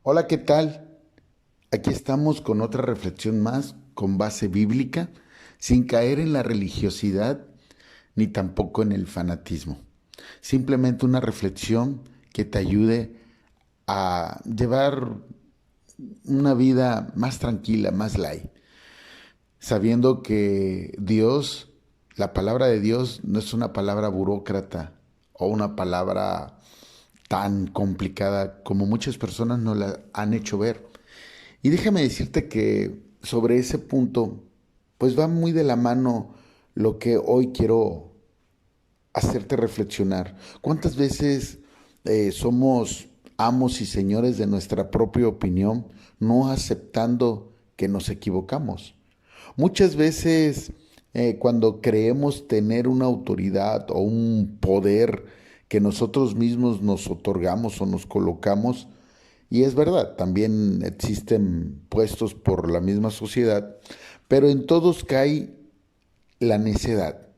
Hola, ¿qué tal? Aquí estamos con otra reflexión más con base bíblica, sin caer en la religiosidad ni tampoco en el fanatismo. Simplemente una reflexión que te ayude a llevar una vida más tranquila, más light, sabiendo que Dios, la palabra de Dios no es una palabra burócrata o una palabra tan complicada como muchas personas nos la han hecho ver. Y déjame decirte que sobre ese punto, pues va muy de la mano lo que hoy quiero hacerte reflexionar. ¿Cuántas veces somos amos y señores de nuestra propia opinión, no aceptando que nos equivocamos? Muchas veces cuando creemos tener una autoridad o un poder que nosotros mismos nos otorgamos o nos colocamos, y es verdad, también existen puestos por la misma sociedad, pero en todos cae la necedad,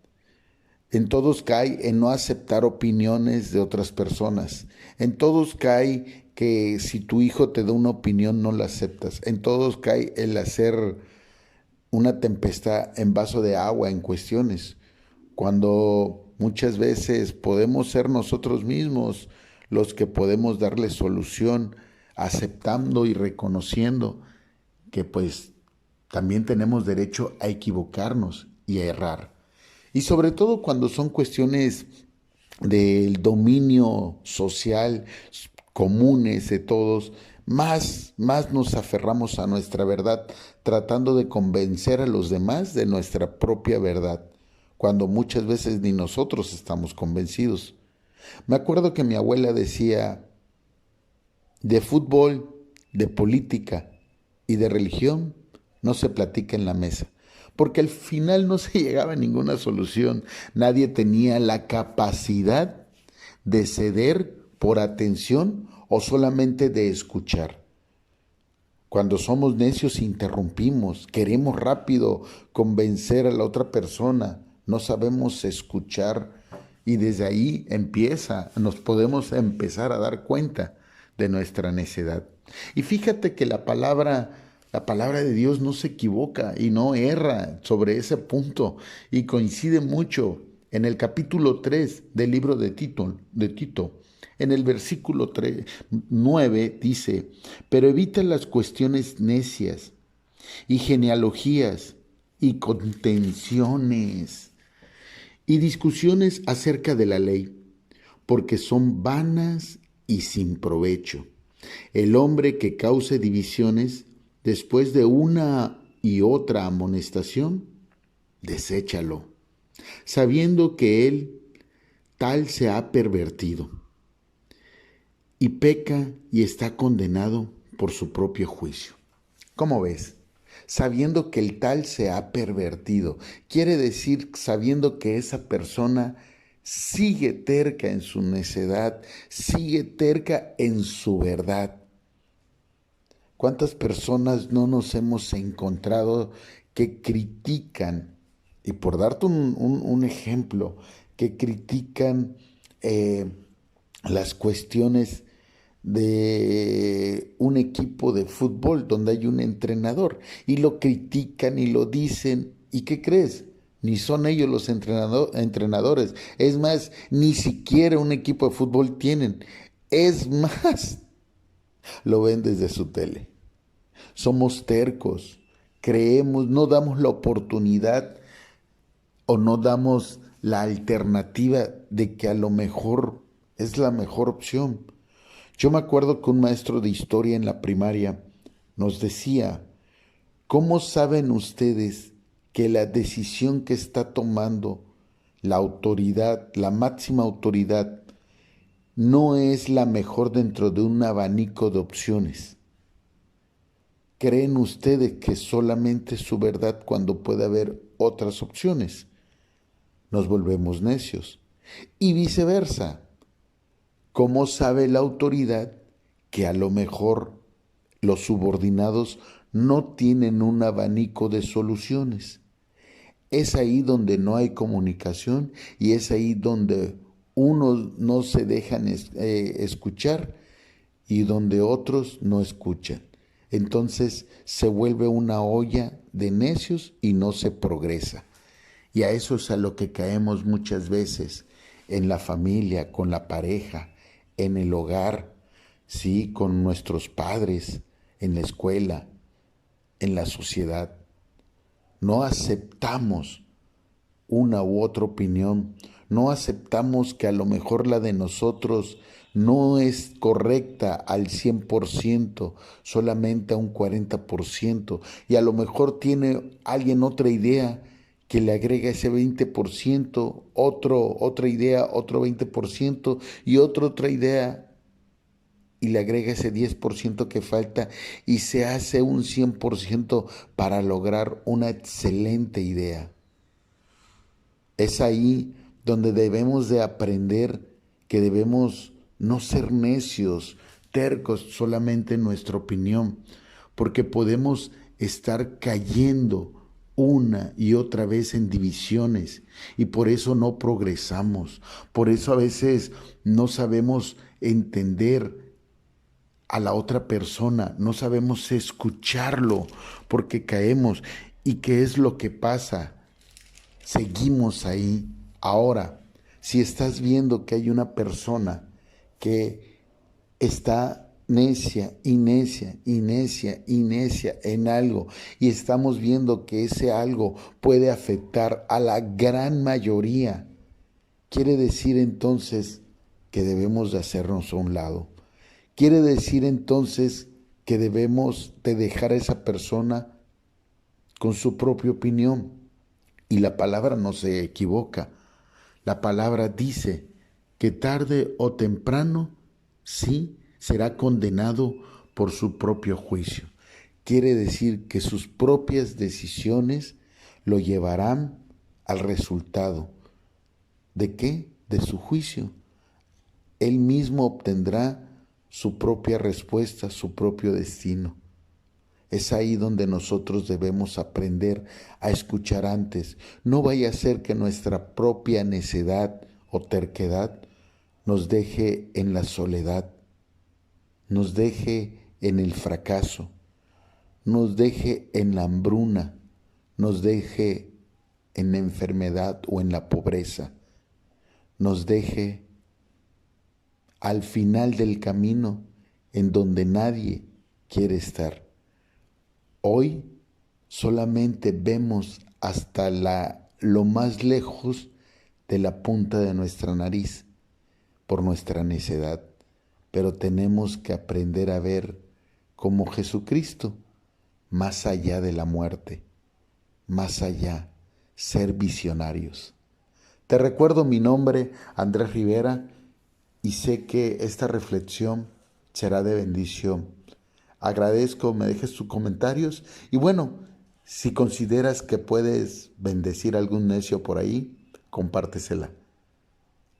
en todos cae en no aceptar opiniones de otras personas, en todos cae que si tu hijo te da una opinión no la aceptas, en todos cae el hacer una tempestad en vaso de agua en cuestiones, cuando muchas veces podemos ser nosotros mismos los que podemos darle solución, aceptando y reconociendo que pues también tenemos derecho a equivocarnos y a errar. Y sobre todo cuando son cuestiones del dominio social comunes de todos, más nos aferramos a nuestra verdad, tratando de convencer a los demás de nuestra propia verdad, cuando muchas veces ni nosotros estamos convencidos. Me acuerdo que mi abuela decía, de fútbol, de política y de religión no se platica en la mesa, porque al final no se llegaba a ninguna solución. Nadie tenía la capacidad de ceder por atención o solamente de escuchar. Cuando somos necios interrumpimos, queremos rápido convencer a la otra persona, no sabemos escuchar y desde ahí nos podemos empezar a dar cuenta de nuestra necedad. Y fíjate que la palabra de Dios no se equivoca y no erra sobre ese punto y coincide mucho en el capítulo 3 del libro de Tito. En el versículo 9 dice, pero evita las cuestiones necias y genealogías y contenciones y discusiones acerca de la ley, porque son vanas y sin provecho. El hombre que cause divisiones después de una y otra amonestación, deséchalo, sabiendo que él tal se ha pervertido y peca y está condenado por su propio juicio. ¿Cómo ves? Sabiendo que el tal se ha pervertido, quiere decir sabiendo que esa persona sigue terca en su necedad, sigue terca en su verdad. ¿Cuántas personas no nos hemos encontrado que critican, y por darte un ejemplo, que critican eh, las cuestiones de un equipo de fútbol donde hay un entrenador y lo critican y lo dicen? ¿Y qué crees? Ni son ellos los entrenadores. Es más, ni siquiera un equipo de fútbol tienen. Es más, lo ven desde su tele. Somos tercos, creemos, no damos la oportunidad o no damos la alternativa de que a lo mejor es la mejor opción. Yo me acuerdo que un maestro de historia en la primaria nos decía, ¿cómo saben ustedes que la decisión que está tomando la autoridad, la máxima autoridad, no es la mejor dentro de un abanico de opciones? ¿Creen ustedes que solamente es su verdad cuando puede haber otras opciones? Nos volvemos necios. Y viceversa. ¿Cómo sabe la autoridad que a lo mejor los subordinados no tienen un abanico de soluciones? Es ahí donde no hay comunicación y es ahí donde unos no se dejan escuchar y donde otros no escuchan. Entonces se vuelve una olla de necios y no se progresa. Y a eso es a lo que caemos muchas veces en la familia, con la pareja, en el hogar, sí, con nuestros padres, en la escuela, en la sociedad. No aceptamos una u otra opinión, no aceptamos que a lo mejor la de nosotros no es correcta al 100%, solamente a un 40%, y a lo mejor tiene alguien otra idea que le agrega ese 20%, otra idea, otro 20%, y otra idea y le agrega ese 10% que falta y se hace un 100% para lograr una excelente idea. Es ahí donde debemos de aprender que debemos no ser necios, tercos solamente en nuestra opinión, porque podemos estar cayendo una y otra vez en divisiones y por eso no progresamos, por eso a veces no sabemos entender a la otra persona, no sabemos escucharlo porque caemos. ¿Y qué es lo que pasa? Seguimos ahí. Ahora, si estás viendo que hay una persona que está necia y necia y necia y necia en algo y estamos viendo que ese algo puede afectar a la gran mayoría, quiere decir entonces que debemos de hacernos a un lado. Quiere decir entonces que debemos de dejar a esa persona con su propia opinión. Y la palabra no se equivoca. La palabra dice que tarde o temprano, sí, será condenado por su propio juicio. Quiere decir que sus propias decisiones lo llevarán al resultado. ¿De qué? De su juicio. Él mismo obtendrá su propia respuesta, su propio destino. Es ahí donde nosotros debemos aprender a escuchar antes. No vaya a ser que nuestra propia necedad o terquedad nos deje en la soledad, nos deje en el fracaso, nos deje en la hambruna, nos deje en la enfermedad o en la pobreza, nos deje al final del camino en donde nadie quiere estar. Hoy solamente vemos hasta lo más lejos de la punta de nuestra nariz por nuestra necedad, pero tenemos que aprender a ver como Jesucristo, más allá de la muerte, más allá, ser visionarios. Te recuerdo mi nombre, Andrés Rivera, y sé que esta reflexión será de bendición. Agradezco, me dejes tus comentarios y bueno, si consideras que puedes bendecir a algún necio por ahí, compártesela.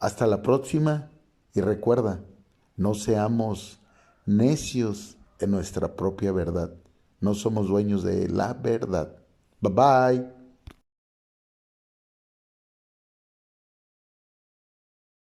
Hasta la próxima y recuerda, no seamos necios en nuestra propia verdad. No somos dueños de la verdad. Bye bye.